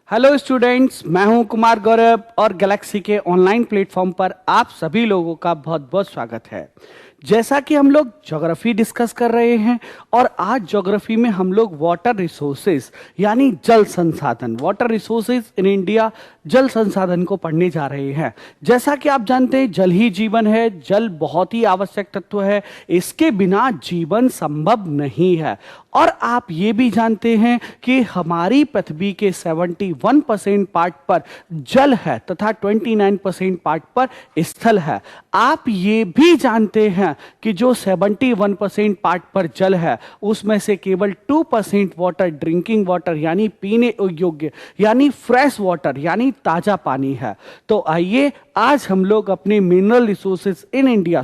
Hello students, मैं हूं कुमार गौरव और गैलेक्सी के ऑनलाइन प्लेटफॉर्म पर आप सभी लोगों का बहुत बहुत स्वागत है। जैसा कि हम लोग ज्योग्राफी डिस्कस कर रहे हैं और आज ज्योग्राफी में हम लोग वाटर रिसोर्सेज यानी जल संसाधन, वाटर रिसोर्सेज इन इंडिया, जल संसाधन को पढ़ने जा रहे हैं। जैसा कि आप जानते हैं, जल ही जीवन है, जल बहुत ही आवश्यक तत्व है, इसके बिना जीवन संभव नहीं है। और आप ये भी जानते हैं कि हमारी पृथ्वी के 71% पार्ट पर जल है तथा 29% पार्ट पर स्थल है। आप ये भी जानते हैं कि जो 71% पार्ट पर जल है उसमें से केवल 2% वाटर ड्रिंकिंग वाटर यानी पीने योग्य यानी फ्रेश वाटर यानी ताजा पानी है। तो आइए आज हम लोग अपने mineral resources in India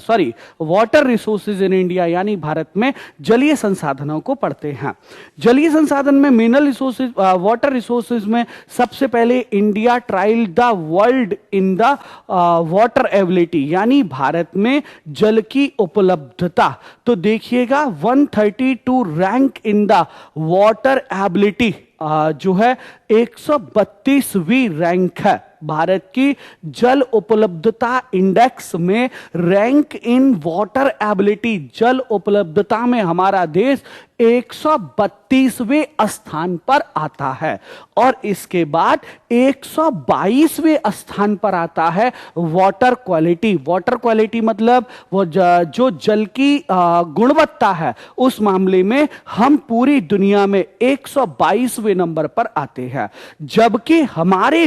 water resources in India यानी भारत में जलीय संसाधनों को पढ़ते हैं। जलीय संसाधन में मिनरल रिसोर्सेज वाटर रिसोर्सेज में सबसे पहले India trial the world in the water ability यानी भारत में जल की उपलब्धता। तो देखिएगा 132 rank in the water ability जो है 132वीं रैंक है। भारत की जल उपलब्धता इंडेक्स में रैंक इन वाटर एबिलिटी, जल उपलब्धता में हमारा देश 132वें स्थान पर आता है। और इसके बाद 122वें स्थान पर आता है वाटर क्वालिटी। वाटर क्वालिटी मतलब वो जो जल की गुणवत्ता है, उस मामले में हम पूरी दुनिया में 122वें नंबर पर आते हैं। जबकि हमारे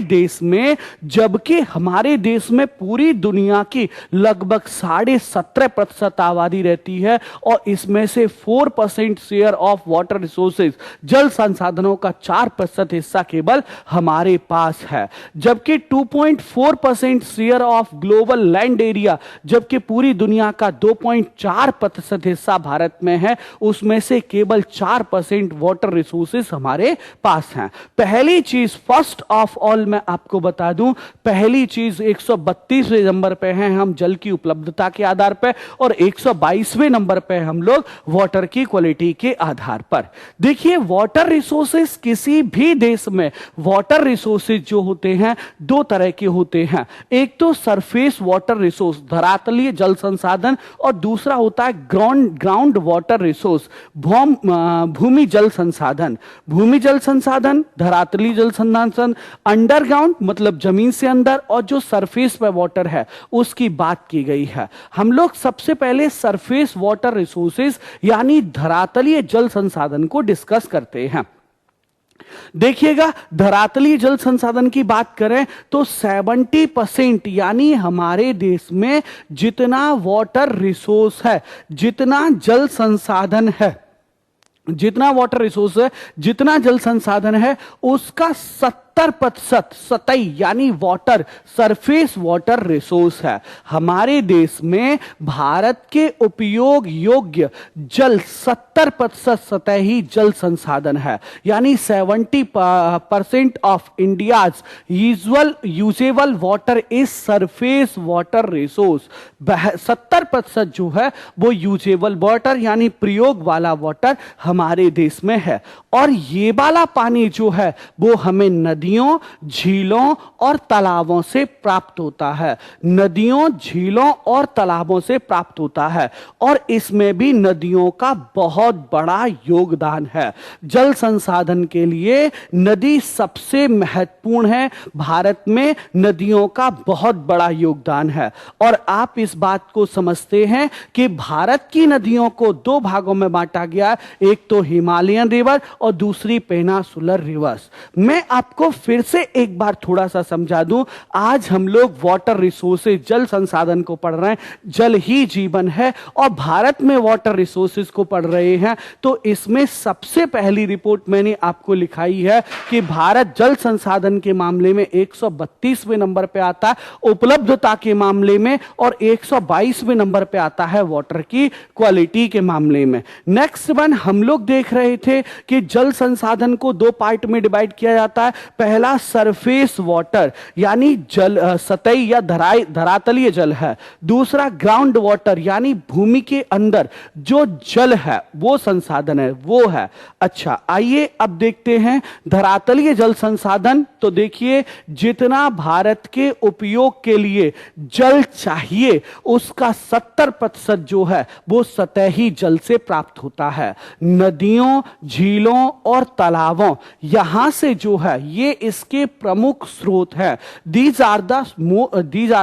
देश में पूरी दुनिया की लगभग 17.5% आबादी रहती है और इसमें से 4% शेयर ऑफ वाटर रिसोर्सेज, जल संसाधनों का 4% हिस्सा केवल हमारे पास है। जबकि 2.4% share of global land area, जबकि पूरी दुनिया का 2.4% हिस्सा भारत में है, उसमें से केवल 4% वाटर रिसोर्सेज हमारे पास हैं। पहली चीज फर्स्ट ऑफ ऑल मैं आपको बता दूं, पहली चीज 132वें नंबर पे हैं हम जल की उपलब्धता के आधार पर और 122वें नंबर पे हम लोग वाटर की क्वालिटी के आधार पर। देखिए, वाटर रिसोर्सेज किसी भी देश में वाटर रिसोर्सेज जो होते हैं दो तरह के होते हैं। एक तो सरफेस वाटर रिसोर्स, धरातलीय जल संसाधन, और दूसरा होता है ग्राउंड वाटर रिसोर्स, भूमि जल संसाधन। भूमि जल संसाधन, धरातलीय जल संसाधन, अंडरग्राउंड मतलब जमीन से अंदर, और जो सरफेस पर वाटर है उसकी बात की गई है। हम लोग सबसे पहले सरफेस वाटर रिसोर्सेज यानी धरातलीय जल संसाधन को डिस्कस करते हैं। देखिएगा, धरातलीय जल संसाधन की बात करें तो 70% यानी हमारे देश में जितना वाटर रिसोर्स है, जितना जल संसाधन है, जितना वाटर रिसोर्स है, जितना जल संसाधन है, उसका 70% सतही यानी वाटर, सरफेस वाटर रिसोर्स है। हमारे देश में भारत के उपयोग योग्य जल 70% सतही जल संसाधन है, यानी 70% of India's usable water is surface water resource. 70% जो है वो यूजेबल वाटर यानी प्रयोग वाला वाटर हमारे देश में है। और ये वाला पानी जो है वो हमें नदियों, झीलों और तालाबों से प्राप्त होता है। नदियों, झीलों और तालाबों से प्राप्त होता है और इसमें भी नदियों का बहुत बड़ा योगदान है। जल संसाधन के लिए नदी सबसे महत्वपूर्ण है। भारत में नदियों का बहुत बड़ा योगदान है और आप इस बात को समझते हैं कि भारत की नदियों को दो भागों में बांटा गया, एक तो हिमालयन रिवर और दूसरी पेनासुलर रिवर्स। मैं आपको फिर से एक बार थोड़ा सा समझा दूं, आज हम लोग वाटर रिसोर्सेज, जल संसाधन को पढ़ रहे हैं, जल ही जीवन है और भारत में वाटर रिसोर्सेज को पढ़ रहे हैं। तो इसमें सबसे पहली रिपोर्ट मैंने आपको लिखाई है कि भारत जल संसाधन के मामले में 132वें नंबर पे आता है उपलब्धता के मामले में और 122वें नंबर पे आता है वाटर की क्वालिटी के मामले में। नेक्स्ट वन हम लोग देख रहे थे कि जल संसाधन को दो पार्ट में डिवाइड किया जाता है। पहला सरफेस वाटर यानी जल सतही या धरातलीय जल है। दूसरा ग्राउंड वाटर यानी भूमि के अंदर जो जल है वो संसाधन है, वो है। अच्छा, आइए अब देखते हैं धरातलीय जल संसाधन। तो देखिए, जितना भारत के उपयोग के लिए जल चाहिए उसका 70% जो है वो सतही जल से प्राप्त होता है। नदियों, झीलों और तालाबों यहां से जो है ये इसके प्रमुख स्रोत है। These are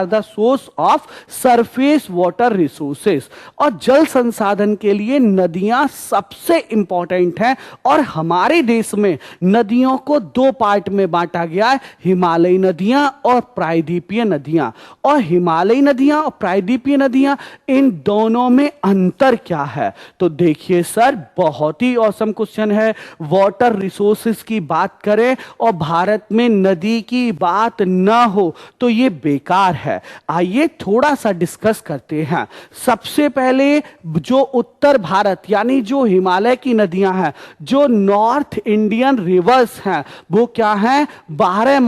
the source of surface water resources. और जल संसाधन के लिए नदियां सबसे इंपॉर्टेंट हैं। और हमारे देश में नदियों को दो पार्ट में बांटा गया है, हिमालयी नदियां और प्रायद्वीपीय नदियां। और हिमालयी नदियां और प्रायद्वीपीय नदियां, इन दोनों में अंतर क्या है? तो देखिए सर, बहुत ही औसम क्वेश्चन है। वाटर रिसोर्सेस की बात करें और भारत में नदी की बात ना हो तो ये बेकार है। आइए थोड़ा सा डिस्कस करते हैं। सबसे पहले जो उत्तर भारत यानी जो हिमालय की नदियां हैं, जो नॉर्थ इंडियन रिवर्स हैं, वो क्या हैं? 12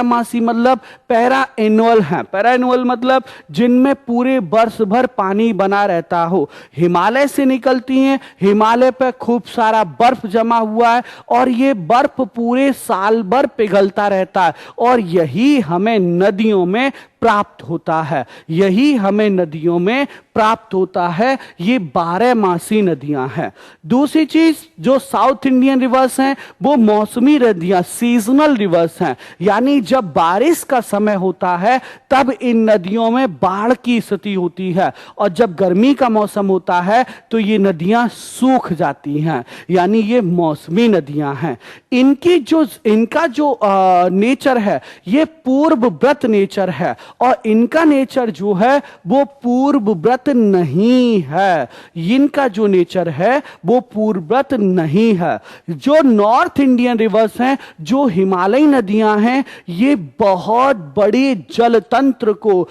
मासी मतलब पैरा एनुअल हैं। पैरा एनुअल मतलब जिनमें पूरे वर्ष भर पानी बना रहता हो। हिमालय से निकलती हैं, हिमालय पर खूब सारा बर्फ जमा हुआ है और ये बर्फ पूरे साल भर पिघलता रहता है और यही हमें नदियों में प्राप्त होता है। यही हमें नदियों में प्राप्त होता है। ये 12 मासी नदियां हैं। दूसरी चीज, जो साउथ इंडियन रिवर्स हैं वो मौसमी नदियां, सीजनल रिवर्स हैं। यानी जब बारिश का समय होता है तब इन नदियों में बाढ़ की स्थिति होती है और जब गर्मी का मौसम होता है तो ये नदियां सूख जाती हैं। यानी ये मौसमी नदियां हैं। इनका जो नेचर है ये पूर्वव्रत नेचर है और इनका नेचर जो है वो पूर्वव्रत नहीं है। इनका जो नेचर है वो पूर्वव्रत नहीं है। जो नॉर्थ इंडियन रिवर्स हैं, जो हिमालयी नदियां हैं, ये बहुत बड़े जल तंत्र को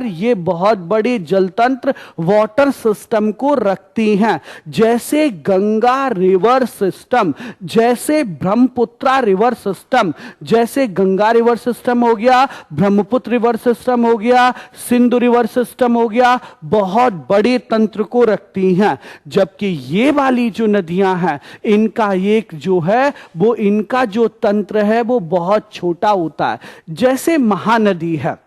ये बहुत बड़े जल तंत्र वाटर सिस्टम को रखती हैं। जैसे गंगा रिवर सिस्टम, जैसे ब्रह्मपुत्रा रिवर सिस्टम, जैसे गंगा रिवर सिस्टम हो गया, ब्रह्मपुत्र रिवर सिस्टम हो गया, सिंधु रिवर सिस्टम हो गया, बहुत बड़े तंत्र को रखती हैं। जबकि ये वाली जो नदियां हैं, इनका एक जो है वो इनका जो तंत्र है वो बहुत छोटा होता है। जैसे महानदी है,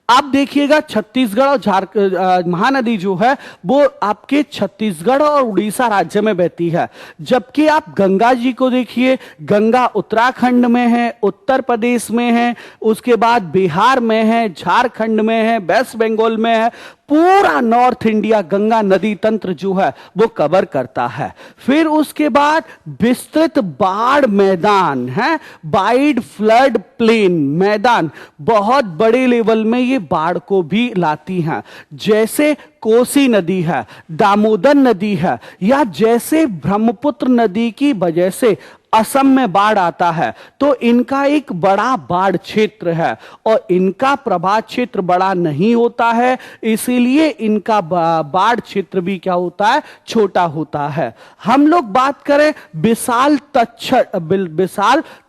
आप देखिएगा छत्तीसगढ़ और झारखंड, महानदी जो है वो आपके छत्तीसगढ़ और उड़ीसा राज्य में बहती है। जबकि आप गंगा जी को देखिए, गंगा उत्तराखंड में है, उत्तर प्रदेश में है, उसके बाद बिहार में है, झारखंड में है, वेस्ट बंगाल में है। पूरा नॉर्थ इंडिया गंगा नदी तंत्र जो है वो कवर करता है। फिर उसके बाद विस्तृत बाढ़ मैदान है, वाइड फ्लड प्लेन मैदान, बहुत बड़े लेवल में ये बाढ़ को भी लाती हैं। जैसे कोसी नदी है, दामोदर नदी है, या जैसे ब्रह्मपुत्र नदी की वजह से असम में बाढ़ आता है तो इनका एक बड़ा बाढ़ क्षेत्र है और इनका प्रभाव क्षेत्र बड़ा नहीं होता है, इसीलिए इनका बाढ़ क्षेत्र भी क्या होता है? छोटा होता है। हम लोग बात करें विशाल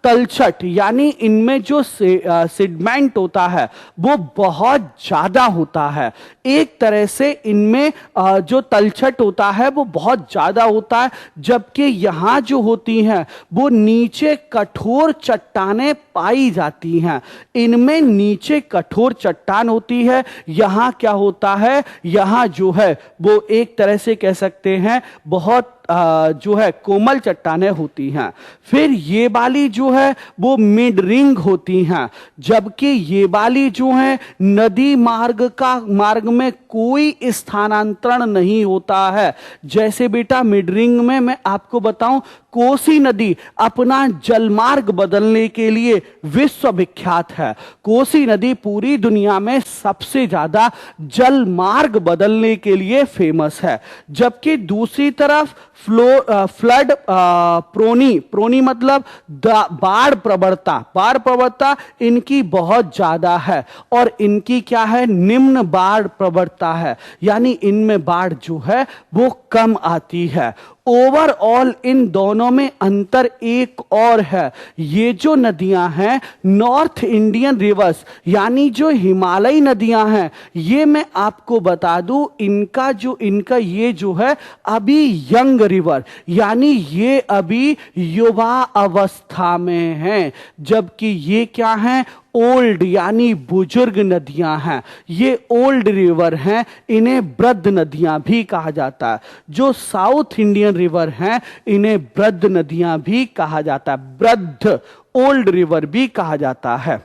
तलछट, यानी इनमें जो सेडिमेंट होता है वो बहुत ज्यादा होता है। एक तरह से इनमें जो तलछट होता है वो बहुत ज्यादा होता है, जबकि यहां जो होती हैं वो नीचे कठोर चट्टानें पाई जाती हैं। इनमें नीचे कठोर चट्टान होती है, यहां क्या होता है? यहां जो है वो एक तरह से कह सकते हैं बहुत जो है कोमल चट्टानें होती हैं। फिर ये वाली जो है वो मिड रिंग होती हैं, जबकि ये वाली जो है नदी मार्ग में कोई स्थानांतरण नहीं होता है। जैसे बेटा मिड रिंग में मैं आपको बताऊं, कोसी नदी अपना जलमार्ग बदलने के लिए विश्व विख्यात है। कोसी नदी पूरी दुनिया में सबसे ज्यादा जलमार्ग बदलने के लिए फेमस है। जबकि दूसरी तरफ फ्लड प्रोनी मतलब बाढ़ प्रवणता इनकी बहुत ज्यादा है और इनकी क्या है? निम्न बाढ़ प्रवणता है, यानी इनमें बाढ़ जो है वो कम आती है। ओवरऑल इन दोनों में अंतर एक और है। ये जो नदियां हैं नॉर्थ इंडियन रिवर्स यानी जो हिमालयी नदियां हैं, ये मैं आपको बता दूं इनका ये जो है अभी यंग रिवर यानी ये अभी युवा अवस्था में हैं, जबकि ये क्या हैं, ओल्ड यानी बुजुर्ग नदियां हैं। ये ओल्ड रिवर हैं, इन्हें वृद्ध नदियां भी कहा जाता है। जो साउथ इंडियन रिवर हैं इन्हें वृद्ध नदियां भी कहा जाता है, वृद्ध ओल्ड रिवर भी कहा जाता है।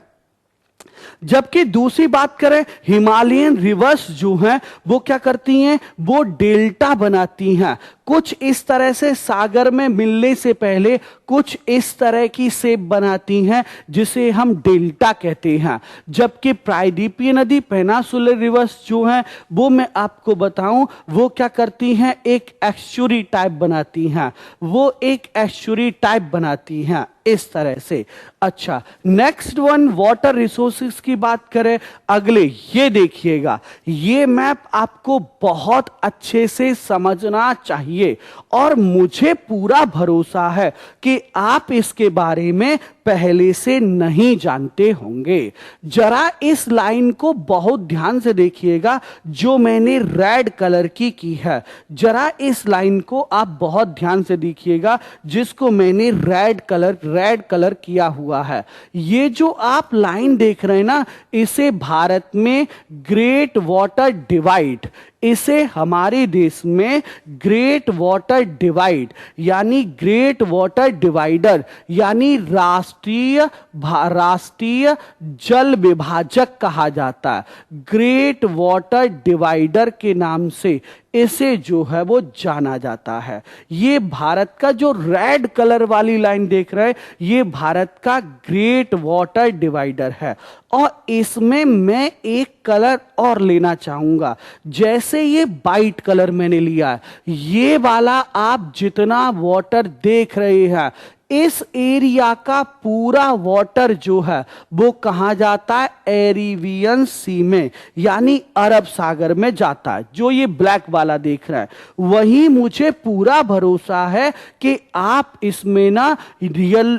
जबकि दूसरी बात करें, हिमालयन रिवर्स जो हैं वो क्या करती हैं, वो डेल्टा बनाती हैं। कुछ इस तरह से सागर में मिलने से पहले कुछ इस तरह की शेप बनाती हैं जिसे हम डेल्टा कहते हैं। जबकि प्रायद्वीपीय नदी पेनिनसुलर रिवर्स जो हैं वो मैं आपको बताऊं वो क्या करती हैं, एक एस्चुरी टाइप बनाती हैं, वो एक एस्चुरी टाइप बनाती हैं इस तरह से। अच्छा, नेक्स्ट वन वाटर रिसोर्सेज की बात करें अगले, ये देखिएगा, ये मैप आपको बहुत अच्छे से समझना चाहिए और मुझे पूरा भरोसा है कि आप इसके बारे में पहले से नहीं जानते होंगे। जरा इस लाइन को बहुत ध्यान से देखिएगा जो मैंने रेड कलर की है। जरा इस लाइन को आप बहुत ध्यान से देखिएगा जिसको मैंने रेड कलर किया हुआ है। ये जो आप लाइन देख रहे हैं ना, इसे भारत में ग्रेट वाटर डिवाइड, इसे हमारे देश में ग्रेट वाटर डिवाइड यानी ग्रेट वाटर डिवाइडर यानी राष्ट्रीय जल विभाजक कहा जाता है। ग्रेट वाटर डिवाइडर के नाम से इसे जो है वो जाना जाता है। ये भारत का जो रेड कलर वाली लाइन देख रहे हैं ये भारत का ग्रेट वाटर डिवाइडर है। और इसमें मैं एक कलर और लेना चाहूंगा, जैसे ये वाइट कलर मैंने लिया है, ये वाला आप जितना वाटर देख रहे हैं इस एरिया का पूरा वाटर जो है वो कहां जाता है, एरेबियन सी में यानी अरब सागर में जाता है। जो ये ब्लैक वाला देख रहा है वही मुझे पूरा भरोसा है कि आप इसमें ना रियल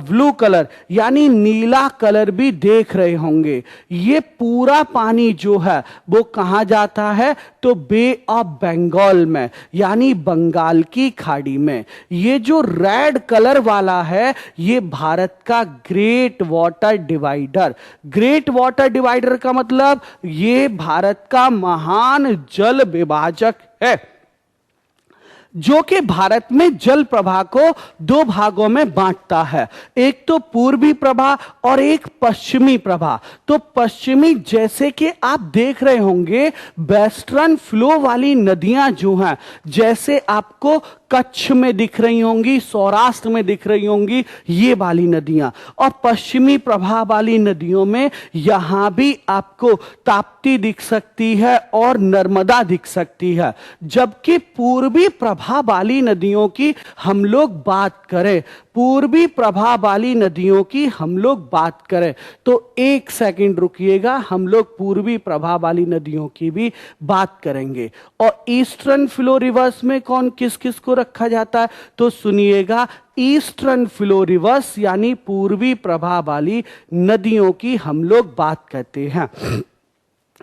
ब्लू कलर यानी नीला कलर भी देख रहे होंगे। ये पूरा पानी जो है वो कहां जाता है, तो बे ऑफ बंगाल में यानी बंगाल की खाड़ी में। ये जो रेड कलर वाला है ये भारत का great water divider. Great water divider का मतलब ये भारत का महान जल विभाजक है जो कि भारत में जल प्रवाह को दो भागों में बांटता है, एक तो पूर्वी प्रवाह और एक पश्चिमी प्रवाह। तो पश्चिमी जैसे कि आप देख रहे होंगे वेस्टर्न फ्लो वाली नदियां जो हैं, जैसे आपको कच्छ में दिख रही होंगी, सौराष्ट्र में दिख रही होंगी ये वाली नदियां, और पश्चिमी प्रवाह वाली नदियों में यहां भी आपको ताप्ती दिख सकती है और नर्मदा दिख सकती है। जबकि पूर्वी प्रवाह वाली नदियों की हम लोग बात करें, पूर्वी प्रवाह वाली नदियों की हम लोग बात करें तो एक सेकंड रुकिएगा, हम लोग पूर्वी प्रवाह वाली नदियों की भी बात करेंगे। और ईस्टर्न फ्लो रिवर्स में कौन किस किस को रखा जाता है, तो सुनिएगा, ईस्टर्न फ्लो रिवर्स यानी पूर्वी प्रवाह वाली नदियों की हम लोग बात करते हैं।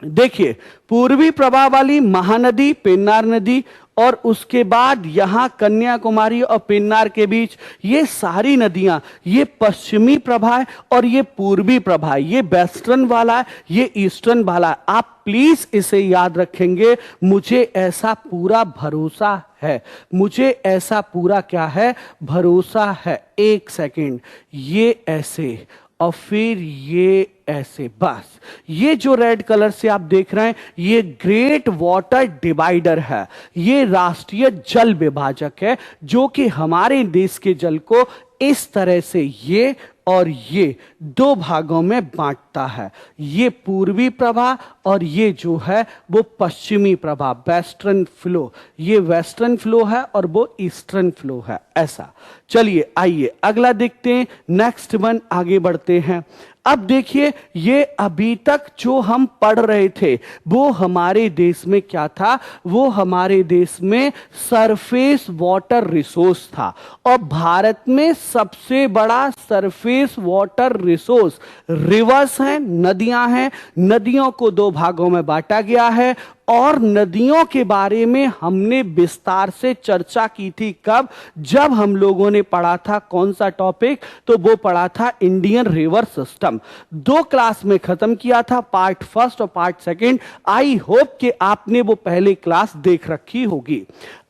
देखिए, पूर्वी प्रवाह वाली महानदी पेन्नार नदी और उसके बाद यहां कन्याकुमारी और पेन्नार के बीच ये सारी नदियां, ये पश्चिमी प्रवाह है और ये पूर्वी प्रवाह है, ये वेस्टर्न वाला है, ये ईस्टर्न वाला है। आप प्लीज इसे याद रखेंगे, मुझे ऐसा पूरा भरोसा है, मुझे ऐसा पूरा क्या है, भरोसा है। एक सेकंड, ये ऐसे और फिर ये ऐसे, बस ये जो रेड कलर से आप देख रहे हैं ये ग्रेट वाटर डिवाइडर है, ये राष्ट्रीय जल विभाजक है जो कि हमारे देश के जल को इस तरह से ये और ये दो भागों में बांटता है। ये पूर्वी प्रवाह और ये जो है वो पश्चिमी प्रवाह, वेस्टर्न फ्लो। ये वेस्टर्न फ्लो है और वो ईस्टर्न फ्लो है, ऐसा। चलिए आइए अगला देखते हैं, नेक्स्ट वन आगे बढ़ते हैं। अब देखिए, ये अभी तक जो हम पढ़ रहे थे वो हमारे देश में क्या था, वो हमारे देश में सरफेस वाटर रिसोर्स था। और भारत में सबसे बड़ा सरफेस वाटर रिसोर्स रिवर्स हैं, नदियां हैं। नदियों को दो भागों में बांटा गया है और नदियों के बारे में हमने विस्तार से चर्चा की थी। कब? जब हम लोगों ने पढ़ा था कौन सा टॉपिक, तो वो पढ़ा था इंडियन रिवर सिस्टम। 2 क्लास में खत्म किया था, पार्ट फर्स्ट और पार्ट सेकंड। आई होप कि आपने वो पहली क्लास देख रखी होगी।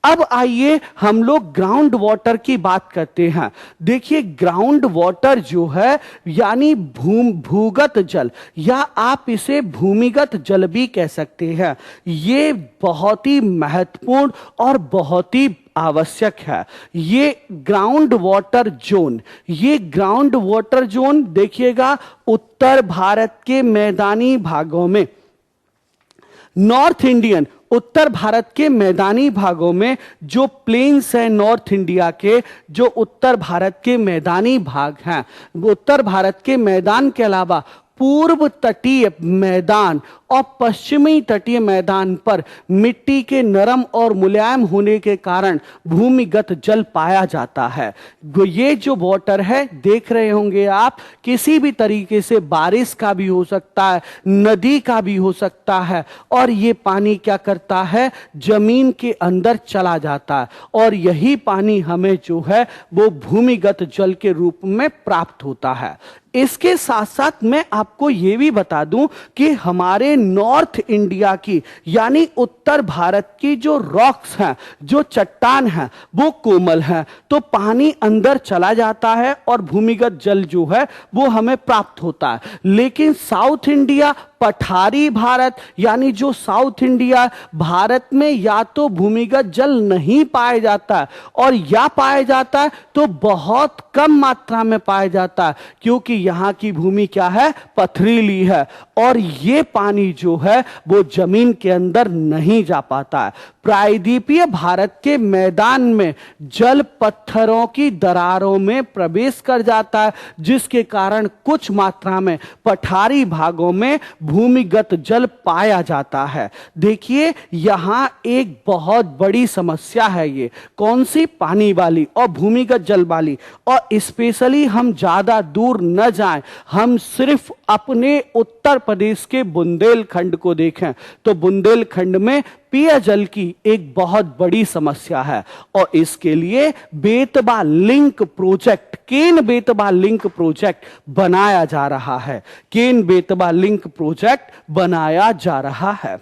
अब आइए हम लोग ग्राउंड वाटर की बात करते हैं। देखिए, ग्राउंड वाटर जो है यानी भूगत जल, या आप इसे भूमिगत जल भी कह सकते हैं, ये बहुत ही महत्वपूर्ण और बहुत ही आवश्यक है। ये ग्राउंड वाटर जोन, ये ग्राउंड वाटर जोन देखिएगा उत्तर भारत के मैदानी भागों में, नॉर्थ इंडियन, उत्तर भारत के मैदानी भागों में जो प्लेन्स हैं, नॉर्थ इंडिया के जो उत्तर भारत के मैदानी भाग हैं, उत्तर भारत के मैदान के अलावा पूर्व तटीय मैदान और पश्चिमी तटीय मैदान पर मिट्टी के नरम और मुलायम होने के कारण भूमिगत जल पाया जाता है। ये जो वाटर है देख रहे होंगे आप, किसी भी तरीके से बारिश का भी हो सकता है, नदी का भी हो सकता है, और ये पानी क्या करता है, जमीन के अंदर चला जाता है और यही पानी हमें जो है वो भूमिगत जल के रूप में प्राप्त होता है। इसके साथ साथ मैं आपको यह भी बता दूं कि हमारे नॉर्थ इंडिया की यानी उत्तर भारत की जो रॉक्स हैं, जो चट्टान हैं, वो कोमल हैं, तो पानी अंदर चला जाता है और भूमिगत जल जो है वो हमें प्राप्त होता है। लेकिन साउथ इंडिया, पठारी भारत यानी जो साउथ इंडिया, भारत में या तो भूमिगत जल नहीं पाया जाता है, और या पाया जाता है तो बहुत कम मात्रा में पाया जाता है, क्योंकि यहां की भूमि क्या है, पथरीली है, और ये पानी जो है वो जमीन के अंदर नहीं जा पाता है। प्रायद्वीपीय भारत के मैदान में जल पत्थरों की दरारों में प्रवेश कर जाता है, जिसके कारण कुछ मात्रा में पठारी भागों में भूमिगत जल पाया जाता है। देखिए, यहां एक बहुत बड़ी समस्या है, ये कौन सी, पानी वाली और भूमिगत जल वाली। और स्पेशली हम ज्यादा दूर न जाएं, हम सिर्फ अपने उत्तर प्रदेश के बुंदेलखंड को देखें तो बुंदेलखंड में पेयजल की एक बहुत बड़ी समस्या है, और इसके लिए Betwa link project, Ken Betwa link project बनाया जा रहा है। केन बेतवा लिंक प्रोजेक्ट बनाया जा रहा है।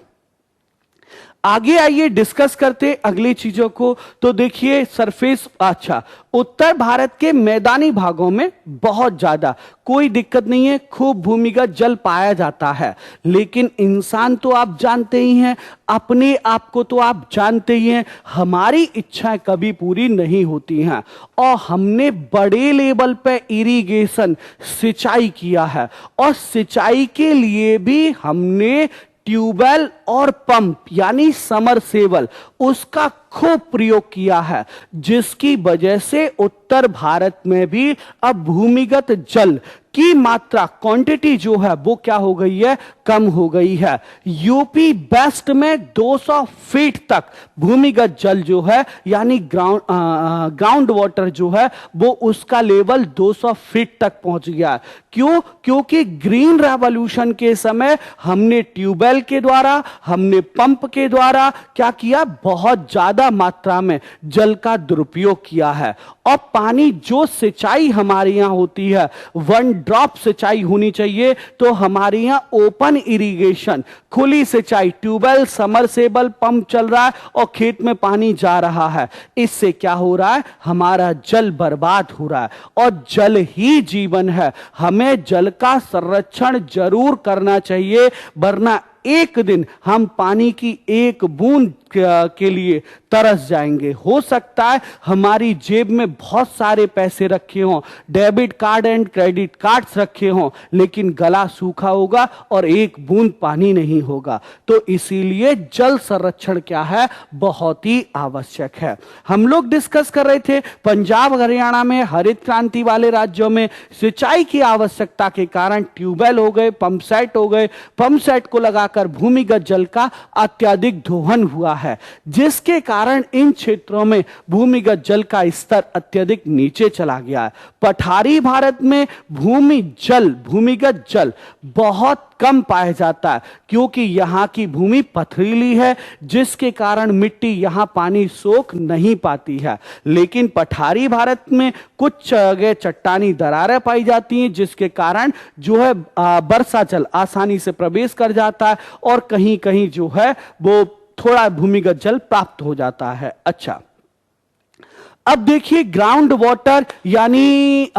आगे आइए डिस्कस करते अगली चीजों को। तो देखिए सरफेस, अच्छा, उत्तर भारत के मैदानी भागों में बहुत ज्यादा कोई दिक्कत नहीं है, खूब भूमिगत जल पाया जाता है। लेकिन इंसान तो आप जानते ही हैं, अपने आप को तो आप जानते ही हैं, हमारी इच्छाएं कभी पूरी नहीं होती हैं, और हमने बड़े लेवल पे इरिगेशन, सिंचाई किया है, और सिंचाई के लिए भी हमने ट्यूबवेल और पंप यानी समरसेबल, उसका खूब प्रयोग किया है, जिसकी वजह से उत्तर भारत में भी अब भूमिगत जल की मात्रा, क्वांटिटी जो है वो क्या हो गई है, कम हो गई है। यूपी वेस्ट में 200 फीट तक भूमिगत जल जो है यानी ग्राउंड वाटर जो है वो उसका लेवल 200 फीट तक पहुंच गया। क्यों? क्योंकि ग्रीन रेवोल्यूशन के समय हमने ट्यूबवेल के द्वारा, हमने पंप के द्वारा क्या किया, बहुत ज्यादा मात्रा में जल का दुरुपयोग किया है। और पानी जो सिंचाई हमारे यहां होती है, 1 ड्रॉप सिंचाई होनी चाहिए, तो हमारे यहां ओपन इरिगेशन, खुली सिंचाई, ट्यूबवेल, समरसेबल, पंप चल रहा है और खेत में पानी जा रहा है। इससे क्या हो रहा है, हमारा जल बर्बाद हो रहा है, और जल ही जीवन है। हमें जल का संरक्षण जरूर करना चाहिए, वरना एक दिन हम पानी की एक बूंद के लिए तरस जाएंगे। हो सकता है हमारी जेब में बहुत सारे पैसे रखे हों, debit card and credit cards रखे हों, लेकिन गला सूखा होगा और एक बूंद पानी नहीं होगा। तो इसीलिए जल संरक्षण क्या है, बहुत ही आवश्यक है। हम लोग डिस्कस कर रहे थे पंजाब हरियाणा में हरित क्रांति वाले राज्यों में सिंचाई की आवश्यकता के कारण ट्यूबवेल हो गए, पंप सेट हो गए, पंप सेट को लगाकर भूमिगत जल का अत्यधिक दोहन हुआ है, जिसके कारण इन क्षेत्रों में भूमिगत जल का स्तर अत्यधिक नीचे चला गया है। पठारी भारत में भूमिगत जल बहुत कम पाया जाता है, क्योंकि यहां की भूमि पथरीली है, जिसके कारण मिट्टी यहां पानी सोख नहीं पाती है। लेकिन पठारी भारत में कुछ जगह चट्टानी दरारें पाई जाती हैं, जिसके कारण जो है वर्षा जल आसानी से प्रवेश कर जाता है और कहीं कहीं जो है वो थोड़ा भूमिगत जल प्राप्त हो जाता है। अच्छा, अब देखिए ग्राउंड वाटर यानी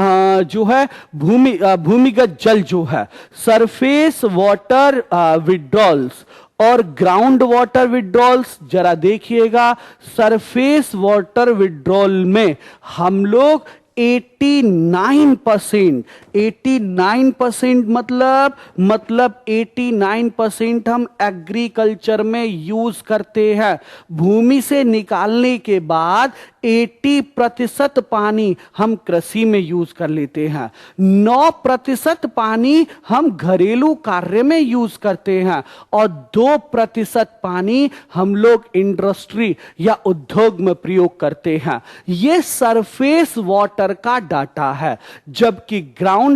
जो है भूमिगत जल जो है, सरफेस वाटर विड्रॉल्स और ग्राउंड वाटर विड्रॉल्स। जरा देखिएगा, सरफेस वाटर विड्रॉल में हम लोग 89% मतलब 89% हम एग्रीकल्चर में यूज करते हैं। भूमि से निकालने के बाद 80% पानी हम कृषि में यूज कर लेते हैं, 9% पानी हम घरेलू कार्य में यूज करते हैं और 2% पानी हम लोग इंडस्ट्री या उद्योग में प्रयोग करते हैं। यह सरफेस वाटर का डाटा है। जबकि ग्राउंड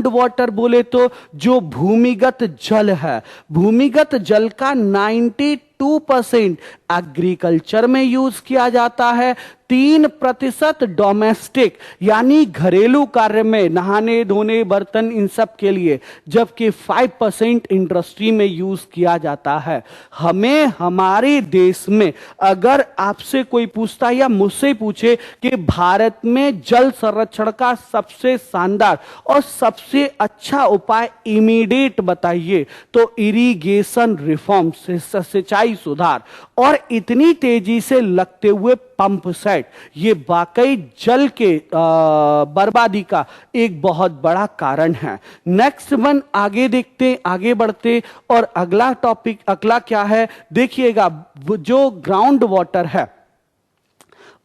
वाटर बोले तो जो भूमिगत जल है, भूमिगत जल का 92% एग्रीकल्चर में यूज किया जाता है, 3% डोमेस्टिक यानी घरेलू कार्य में, नहाने धोने बर्तन इन सब के लिए, जबकि 5% इंडस्ट्री में यूज किया जाता है। हमें हमारे देश में अगर आपसे कोई पूछता या मुझसे पूछे कि भारत में जल संरक्षण का सबसे शानदार और सबसे अच्छा उपाय इमीडिएट बताइए, तो इरिगेशन रिफॉर्म, सिंचाई सुधार और इतनी तेजी से लगते हुए पंप सेट, ये वाकई जल के बर्बादी का एक बहुत बड़ा कारण है। नेक्स्ट वन आगे देखते, आगे बढ़ते और अगला टॉपिक अगला क्या है देखिएगा, जो ग्राउंड वाटर है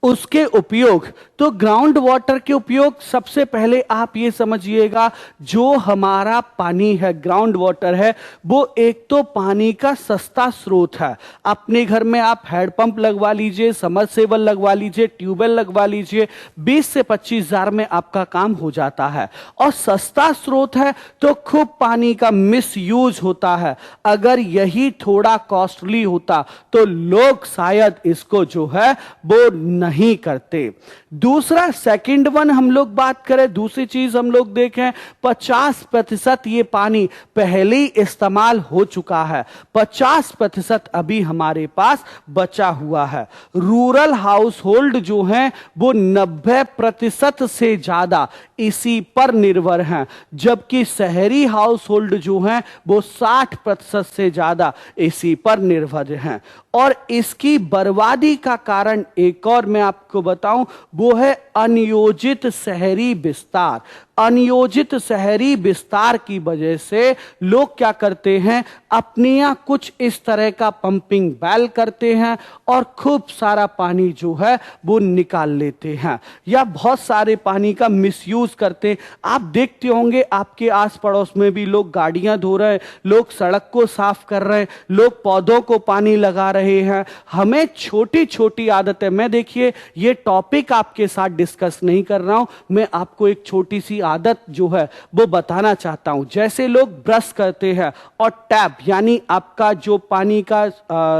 उसके उपयोग। तो ग्राउंड वाटर के उपयोग सबसे पहले आप ये समझिएगा, जो हमारा पानी है, ग्राउंड वाटर है, वो एक तो पानी का सस्ता स्रोत है। अपने घर में आप हैंडपंप लगवा लीजिए, समरसेबल लगवा लीजिए, ट्यूबवेल लगवा लीजिए, 20 से 25 हजार में आपका काम हो जाता है और सस्ता स्रोत है तो खूब पानी का मिस यूज होता है। अगर यही थोड़ा कॉस्टली होता तो लोग शायद इसको जो है वो नहीं करते। दूसरा सेकंड वन हम लोग बात करें, दूसरी चीज हम लोग देखें, 50% ये पानी पहले ही इस्तेमाल हो चुका है, 50% अभी हमारे पास बचा हुआ है। रूरल हाउस होल्ड जो हैं वो 90% से ज्यादा इसी पर निर्भर हैं, जबकि शहरी हाउस होल्ड जो हैं वो 60% से ज्यादा इसी पर निर्भर हैं। और इसकी बर्बादी का कारण एक और मैं आपको बताऊं, वो है अनियोजित शहरी विस्तार। अनियोजित शहरी विस्तार की वजह से लोग क्या करते हैं, अपने यहां कुछ इस तरह का पंपिंग बैल करते हैं और खूब सारा पानी जो है वो निकाल लेते हैं या बहुत सारे पानी का मिसयूज करते हैं। आप देखते होंगे आपके आस पड़ोस में भी लोग गाड़ियां धो रहे हैं, लोग सड़क को साफ कर रहे हैं, लोग पौधों को पानी लगा रहे हैं। हमें छोटी छोटी आदतें, मैं देखिए ये टॉपिक आपके साथ डिस्कस नहीं कर रहा हूं, मैं आपको एक छोटी सी आदत जो है वो बताना चाहता हूं। जैसे लोग ब्रश करते हैं और टैप यानी आपका जो पानी का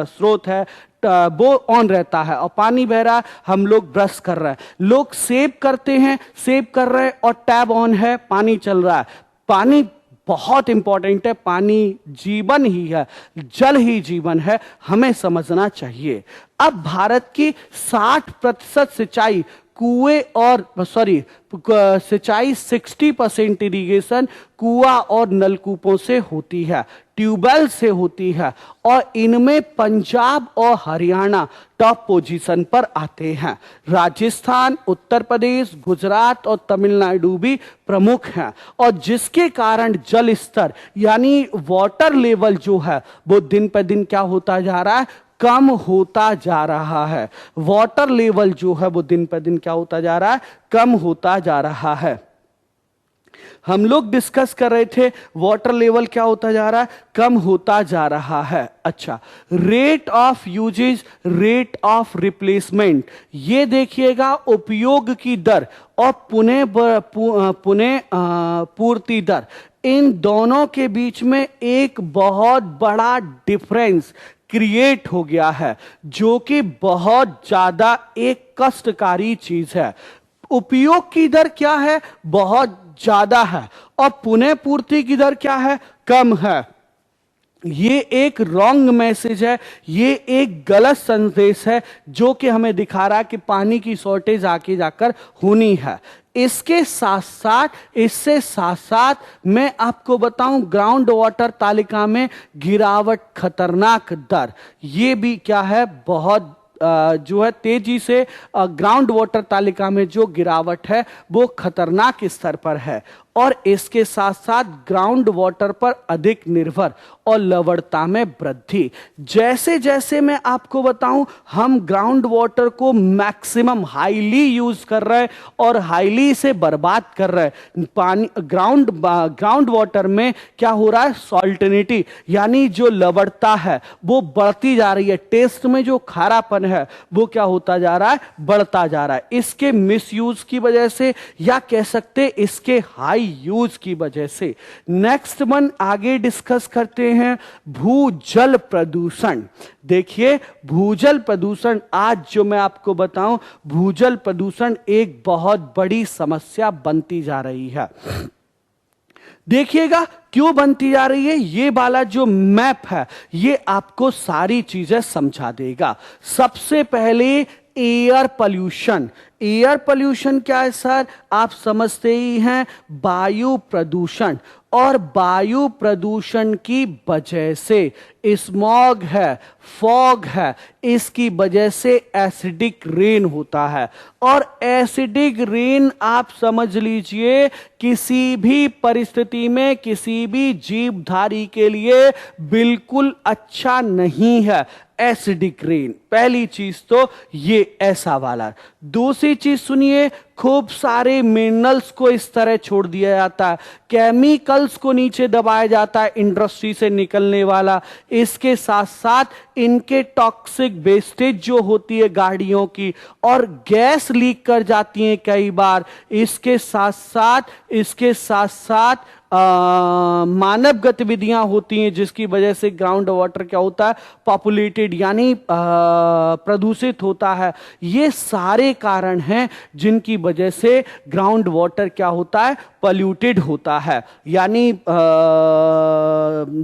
स्रोत है वो ऑन रहता है और पानी बह रहा है, हम लोग ब्रश कर रहे हैं, लोग सेव करते हैं, सेव कर रहे हैं और टैब ऑन है, पानी चल रहा है। पानी बहुत इंपॉर्टेंट है, पानी जीवन ही है, जल ही जीवन है, हमें समझना चाहिए। अब भारत की 60% सिंचाई कुएं और सिंचाई 60% इरिगेशन कुआं और नलकूपों से होती है, ट्यूबवेल से होती है, और इनमें पंजाब और हरियाणा टॉप पोजीशन पर आते हैं। राजस्थान, उत्तर प्रदेश, गुजरात और तमिलनाडु भी प्रमुख हैं, और जिसके कारण जल स्तर यानी वाटर लेवल जो है वो दिन पर दिन क्या होता जा रहा है, कम होता जा रहा है। वाटर लेवल जो है वो दिन पर दिन क्या होता जा रहा है, कम होता जा रहा है। हम लोग डिस्कस कर रहे थे वाटर लेवल क्या होता जा रहा है, कम होता जा रहा है। अच्छा, rate of usage, rate of replacement, ये देखिएगा उपयोग की दर और पुनः पूर्ति दर, इन दोनों के बीच में एक बहुत बड़ा डिफरेंस क्रिएट हो गया है, जो कि बहुत ज्यादा एक कष्टकारी चीज है। उपयोग की दर क्या है, बहुत ज्यादा है, और पुनः पूर्ति की दर क्या है, कम है। ये एक रॉन्ग मैसेज है, ये एक गलत संदेश है, जो कि हमें दिखा रहा है कि पानी की शॉर्टेज आके जाकर होनी है। इसके साथ साथ मैं आपको बताऊं, ग्राउंड वाटर तालिका में गिरावट खतरनाक दर, ये भी क्या है, बहुत जो है तेजी से ग्राउंड वाटर तालिका में जो गिरावट है वो खतरनाक स्तर पर है, और इसके साथ साथ ग्राउंड वाटर पर अधिक निर्भर और लवणता में वृद्धि। जैसे जैसे मैं आपको बताऊं, हम ग्राउंड वाटर को मैक्सिमम हाईली यूज कर रहे हैं और हाईली से बर्बाद कर रहे हैं। पानी ग्राउंड वाटर में क्या हो रहा है, सॉल्टिनिटी यानी जो लवणता है वो बढ़ती जा रही है, टेस्ट में जो खारापन है वो क्या होता जा रहा है, बढ़ता जा रहा है। इसके मिसयूज की वजह से, या कह सकते इसके हाई यूज की वजह से। नेक्स्ट वन आगे डिस्कस करते हैं, भूजल प्रदूषण। देखिए, भूजल प्रदूषण, आज जो मैं आपको बताऊं, भूजल प्रदूषण एक बहुत बड़ी समस्या बनती जा रही है। देखिएगा क्यों बनती जा रही है, ये वाला जो मैप है ये आपको सारी चीजें समझा देगा। सबसे पहले एयर पॉल्यूशन। एयर पॉल्यूशन क्या है सर, आप समझते ही हैं, वायु प्रदूषण। और वायु प्रदूषण की वजह से स्मॉग है, फॉग है, इसकी वजह से एसिडिक रेन होता है। और एसिडिक रेन आप समझ लीजिए किसी भी परिस्थिति में किसी भी जीवधारी के लिए बिल्कुल अच्छा नहीं है। एसिडिक रेन, पहली चीज तो ये ऐसा वाला। दूसरी चीज सुनिए, खूब सारे मिनरल्स को इस तरह छोड़ दिया जाता है, केमिकल्स को नीचे दबाया जाता है इंडस्ट्री से निकलने वाला। इसके साथ साथ इनके टॉक्सिक वेस्टेज जो होती है गाड़ियों की, और गैस लीक कर जाती है कई बार। इसके साथ साथ मानव गतिविधियां होती हैं जिसकी वजह से ग्राउंड वाटर क्या होता है, पॉपुलेटेड यानी प्रदूषित होता है। ये सारे कारण हैं जिनकी वजह से ग्राउंड वाटर क्या होता है, पॉल्यूटेड होता है, यानी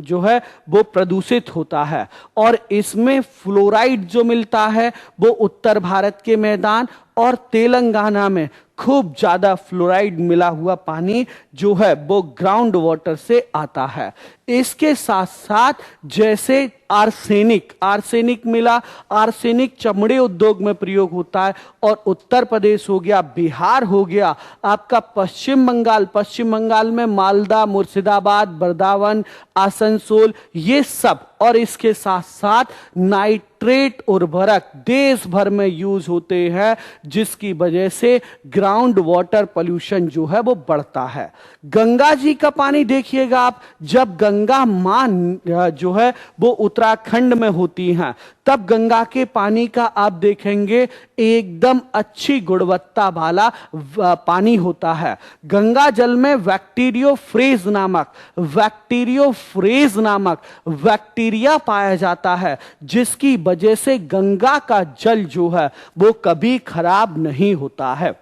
जो है वो प्रदूषित होता है। और इसमें फ्लोराइड जो मिलता है वो उत्तर भारत के मैदान और तेलंगाना में खूब ज्यादा फ्लोराइड मिला हुआ पानी जो है वो ग्राउंड वाटर से आता है। इसके साथ साथ जैसे आर्सेनिक मिला, आर्सेनिक चमड़े उद्योग में प्रयोग होता है। और उत्तर प्रदेश हो गया, बिहार हो गया, आपका पश्चिम बंगाल में मालदा, मुर्शिदाबाद, बर्दावन, आसनसोल, ये सब। और इसके साथ साथ नाइट्रेट उर्वरक देश भर में यूज होते हैं, जिसकी वजह से ग्राउंड वाटर पोल्यूशन जो है वो बढ़ता है। गंगा जी का पानी देखिएगा आप, जब गंगा मां जो है वो उत्तराखंड में होती हैं, तब गंगा के पानी का आप देखेंगे एकदम अच्छी गुणवत्ता वाला पानी होता है। गंगा जल में बैक्टीरियोफ्रेज नामक बैक्टीरिया पाया जाता है, जिसकी वजह से गंगा का जल जो है वो कभी खराब नहीं होता है।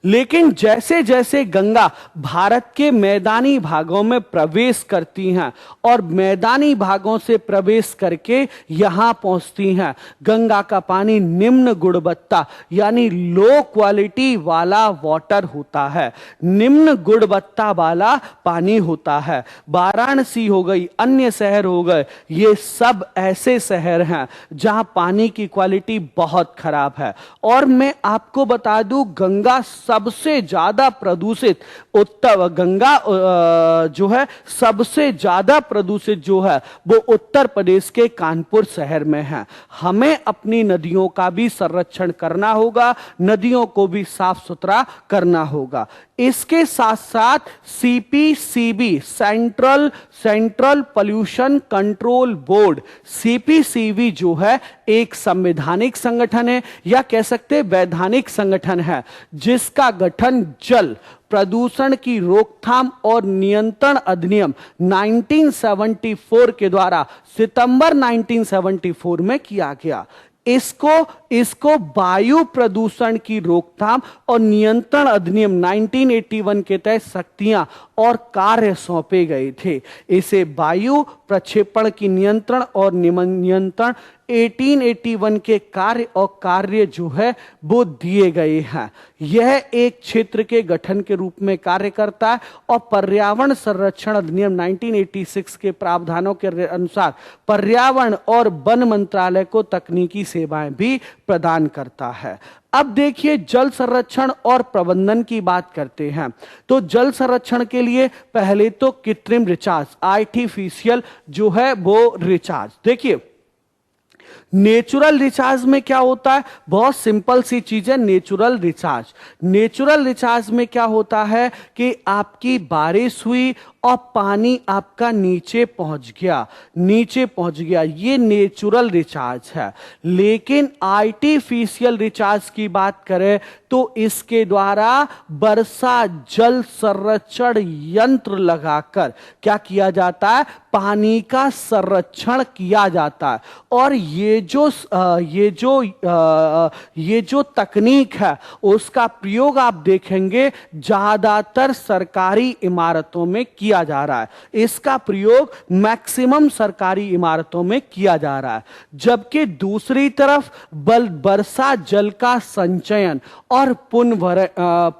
लेकिन जैसे जैसे गंगा भारत के मैदानी भागों में प्रवेश करती हैं और मैदानी भागों से प्रवेश करके यहां पहुंचती हैं, गंगा का पानी निम्न गुणवत्ता यानी लो क्वालिटी वाला वाटर होता है, निम्न गुणवत्ता वाला पानी होता है। वाराणसी हो गई, अन्य शहर हो गए, ये सब ऐसे शहर हैं जहां पानी की क्वालिटी बहुत खराब है। और मैं आपको बता दूं, गंगा सबसे ज्यादा प्रदूषित गंगा जो है सबसे ज्यादा प्रदूषित जो है वो उत्तर प्रदेश के कानपुर शहर में है। हमें अपनी नदियों का भी संरक्षण करना होगा, नदियों को भी साफ सुथरा करना होगा। इसके साथ साथ CPCB central pollution control board, CPCB जो है एक संवैधानिक संगठन है या कह सकते हैं वैधानिक संगठन है, जिसका गठन जल प्रदूषण की रोकथाम और नियंत्रण अधिनियम 1974 के द्वारा सितंबर 1974 में किया गया। इसको वायु प्रदूषण की रोकथाम और नियंत्रण अधिनियम 1981 के तहत शक्तियां और कार्य सौंपे गए थे। इसे वायु प्रक्षेपण की नियंत्रण और नियंत्रण 1881 के कार्य जो है वो दिए गए हैं। यह एक क्षेत्र के गठन के रूप में कार्य करता है और पर्यावरण संरक्षण अधिनियम 1986 के प्रावधानों के अनुसार पर्यावरण और वन मंत्रालय को तकनीकी सेवाएं भी प्रदान करता है। अब देखिए, जल संरक्षण और प्रबंधन की बात करते हैं तो जल संरक्षण के लिए पहले तो कृत्रिम रिचार्ज, आर्टिफिशियल जो है वो रिचार्ज। देखिए, नेचुरल रिचार्ज में क्या होता है, बहुत सिंपल सी चीज है। नेचुरल रिचार्ज में क्या होता है कि आपकी बारिश हुई और पानी आपका नीचे पहुंच गया, ये नेचुरल रिचार्ज है। लेकिन आर्टिफिशियल रिचार्ज की बात करें तो इसके द्वारा वर्षा जल संरक्षण यंत्र लगाकर क्या किया जाता है, पानी का संरक्षण किया जाता है। और ये जो तकनीक है उसका प्रयोग आप देखेंगे ज्यादातर सरकारी इमारतों में किया जा रहा है। इसका प्रयोग मैक्सिमम सरकारी इमारतों में किया जा रहा है। जबकि दूसरी तरफ वर्षा जल का संचयन और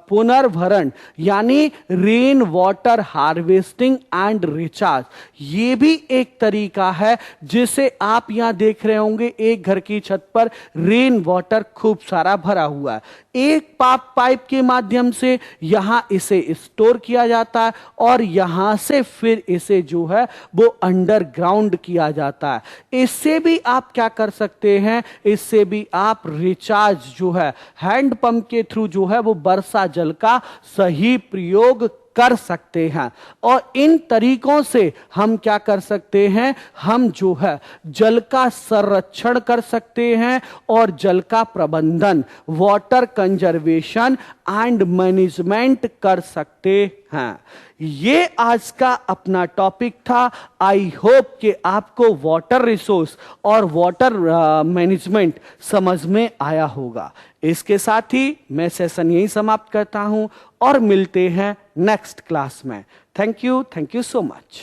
पुनर्भरण यानी rain water harvesting and recharge, ये भी एक तरीका है जिसे आप यहां देख रहे होंगे। एक घर की छत पर रेन वाटर खूब सारा भरा हुआ है, एक पाइप के माध्यम से यहां इसे स्टोर किया जाता है और यहां से फिर इसे जो है वो अंडरग्राउंड किया जाता है। इससे भी आप क्या कर सकते हैं, इससे भी आप रिचार्ज जो है हैंड पंप के थ्रू जो है वो वर्षा जल का सही प्रयोग कर सकते हैं। और इन तरीकों से हम क्या कर सकते हैं, हम जो है जल का संरक्षण कर सकते हैं और जल का प्रबंधन, वाटर कंजर्वेशन एंड मैनेजमेंट कर सकते हैं। ये आज का अपना टॉपिक था। आई होप कि आपको वाटर रिसोर्स और वाटर मैनेजमेंट समझ में आया होगा। इसके साथ ही मैं सेशन यही समाप्त करता हूं और मिलते हैं नेक्स्ट क्लास में। Thank you so much.